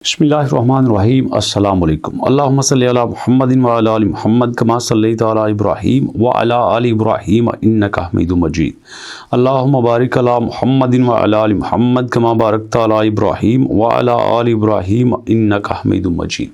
बिस्मिल्लाहिर्रहमानिर्रहीम अस्सलामु अलैकुम अल्लाहुम्मा सल्लि अला मुहम्मदिन व अला आलि मुहम्मद कमा सल्लैता अला इब्राहीम व अला आलि इब्राहीम इन्नका हमीदुम मजीद अल्लाहुम्मा बारिक अला मुहम्मदिन व अला आलि मुहम्मद कमा बारकता अला इब्राहीम व अला आलि इब्राहीम इन्नका हमीदुम मजीद।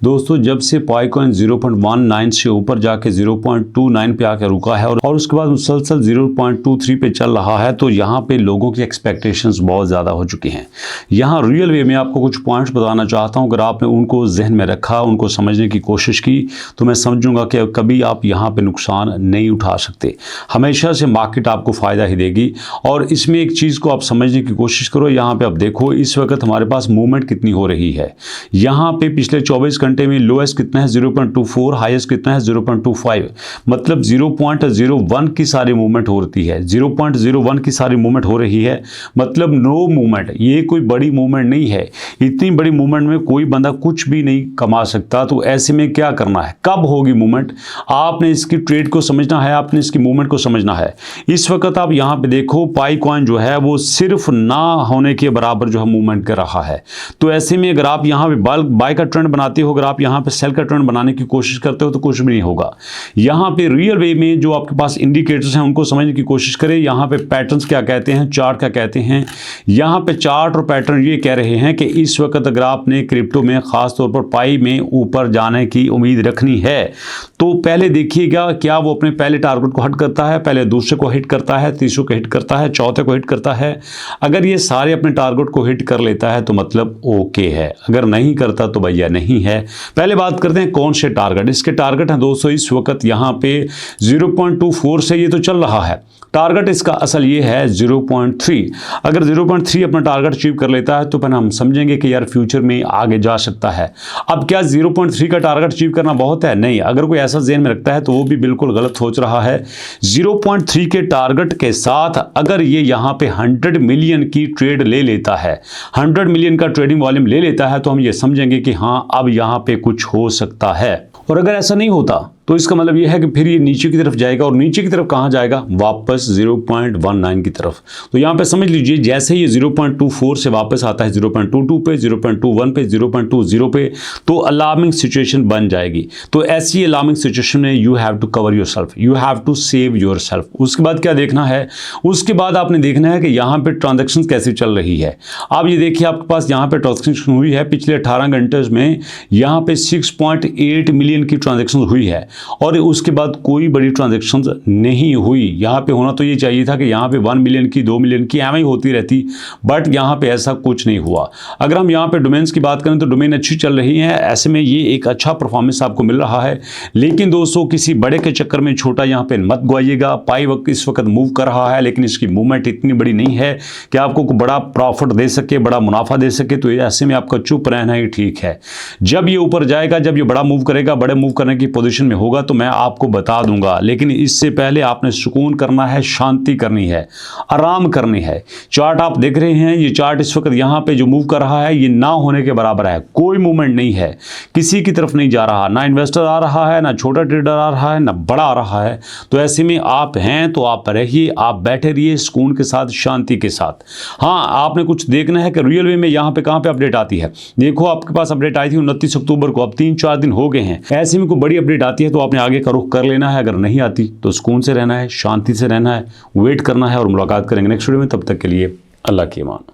दोस्तों, जब से पाइकॉइन 0.19 से ऊपर जाके 0.29 पे आकर रुका है और उसके बाद मुसलसल 0.23 पे चल रहा है, तो यहाँ पे लोगों की एक्सपेक्टेशंस बहुत ज़्यादा हो चुकी हैं। यहाँ रियल वे में आपको कुछ पॉइंट्स बताना चाहता हूँ। अगर आपने उनको जहन में रखा, उनको समझने की कोशिश की, तो मैं समझूंगा कि कभी आप यहाँ पे नुकसान नहीं उठा सकते। हमेशा से मार्केट आपको फ़ायदा ही देगी। और इसमें एक चीज़ को आप समझने की कोशिश करो। यहाँ पे आप देखो इस वक्त हमारे पास मूवमेंट कितनी हो रही है। यहाँ पे पिछले 24 घंटे में लोएस्ट कितना है 0.24, हाईएस्ट कितना है 0.25, मतलब 0.01 की सारी मूवमेंट हो रही है। 0.01 की सारी मूवमेंट हो रही है, मतलब नो मूवमेंट। ये कोई बड़ी मूवमेंट नहीं है। इतनी बड़ी मूवमेंट में कोई बंदा कुछ भी नहीं कमा सकता। तो ऐसे में क्या करना है, कब होगी मूवमेंट, आपने इसकी ट्रेड को समझना है, आपने इसकी मूवमेंट को समझना है। इस वक्त आप यहाँ पे देखो पाइकॉइन जो है वो सिर्फ ना होने के बराबर जो है मूवमेंट कर रहा है। तो ऐसे में अगर आप यहाँ पे बाय का ट्रेंड बनाते हो, अगर आप यहाँ पे सेल का ट्रेंड बनाने की कोशिश करते हो, तो कुछ भी नहीं होगा। यहाँ पे रियल वे में जो आपके पास इंडिकेटर्स हैं उनको समझने की कोशिश करें। यहाँ पे पैटर्न्स क्या कहते हैं, चार्ट क्या कहते हैं। यहाँ पे चार्ट और पैटर्न ये कह रहे हैं कि इस वक्त अगर आपने क्रिप्टो में खास तौर पर पाई में ऊपर जाने की उम्मीद रखनी है, तो पहले देखिएगा क्या वो अपने पहले टारगेट को हिट करता है, पहले दूसरे को हिट करता है, तीसरे को हिट करता है, चौथे को हिट करता है। अगर ये सारे अपने टारगेट को हिट कर लेता है तो मतलब ओके है, अगर नहीं करता तो भैया नहीं है। पहले बात करते हैं कौन से टारगेट। इसके टारगेट हैं दोस्तों इस वक्त यहाँ पे 0.24 से ये तो चल रहा है। टारगेट इसका असल ये है 0.3। अगर 0.3 अपना टारगेट अचीव कर लेता है तो फिर हम समझेंगे कि यार फ्यूचर में आगे जा सकता है। अब क्या 0.3 का टारगेट अचीव करना बहुत है? नहीं। अगर कोई ऐसा ज़हन में रखता है तो वो भी बिल्कुल गलत सोच रहा है। 0.3 के टारगेट के साथ अगर ये यहाँ पे 100 मिलियन की ट्रेड ले लेता है, 100 मिलियन का ट्रेडिंग वॉल्यूम ले लेता है, तो हम ये समझेंगे कि हाँ अब यहाँ पे कुछ हो सकता है। और अगर ऐसा नहीं होता तो इसका मतलब यह है कि फिर ये नीचे की तरफ जाएगा। और नीचे की तरफ कहाँ जाएगा? वापस 0.19 की तरफ। तो यहाँ पे समझ लीजिए जैसे ये 0.24 से वापस आता है 0.22 पे, 0.21 पे, 0.20 पे, तो अलार्मिंग सिचुएशन बन जाएगी। तो ऐसी अलार्मिंग सिचुएशन में you have to cover yourself, you have to save yourself. उसके बाद क्या देखना है? उसके बाद आपने देखना है कि यहाँ पे ट्रांजेक्शन कैसी चल रही है। आप ये देखिए आपके पास यहाँ पे ट्रांजेक्शन हुई है पिछले 18 घंटे में, यहाँ पे 6.8 मिलियन की ट्रांजेक्शन हुई है। और उसके बाद कोई बड़ी ट्रांजैक्शन नहीं हुई। यहाँ पे होना तो ये चाहिए था कि यहाँ पे 1 मिलियन की, 2 मिलियन की एम होती रहती, बट यहाँ पे ऐसा कुछ नहीं हुआ। अगर हम यहाँ पे डोमेन्स की बात करें तो डोमेन अच्छी चल रही है, ऐसे में ये एक अच्छा परफॉर्मेंस आपको मिल रहा है। लेकिन दोस्तों किसी बड़े के चक्कर में छोटा यहाँ पे मत गवाइएगा। पाई वक्त इस वक्त मूव कर रहा है, लेकिन इसकी मूवमेंट इतनी बड़ी नहीं है कि आपको बड़ा प्रॉफिट दे सके, बड़ा मुनाफा दे सके। तो ऐसे में आपका चुप रहना ही ठीक है। जब ये ऊपर जाएगा, जब ये बड़ा मूव करेगा, बड़े मूव करने की पोजीशन में होगा, तो मैं आपको बता दूंगा। लेकिन इससे पहले आपने सुकून करना है, शांति करनी है, आराम करनी है। चार्ट आप देख रहे हैं, ये चार्ट इस वक्त यहाँ पे जो मूव कर रहा है ये ना होने के बराबर है। कोई मूवमेंट नहीं है, किसी की तरफ नहीं जा रहा, ना इन्वेस्टर आ रहा है, ना छोटा ट्रेडर आ रहा है, ना बड़ा आ रहा है। तो ऐसे में आप हैं तो आप रहिए, आप बैठे रहिए सुकून के साथ, शांति के साथ। हाँ, आपने कुछ देखना है कि रियल वे में यहाँ पे कहाँ पे अपडेट आती है। देखो आपके पास अपडेट आई थी 29 अक्टूबर को, अब 3-4 दिन हो गए हैं। ऐसे में कोई बड़ी अपडेट आती है तो आपने आगे का रुख कर लेना है। अगर नहीं आती तो सुकून से रहना है, शांति से रहना है, वेट करना है और मुलाकात करेंगे नेक्स्ट वीडियो में। तब तक के लिए अल्लाह की अमान।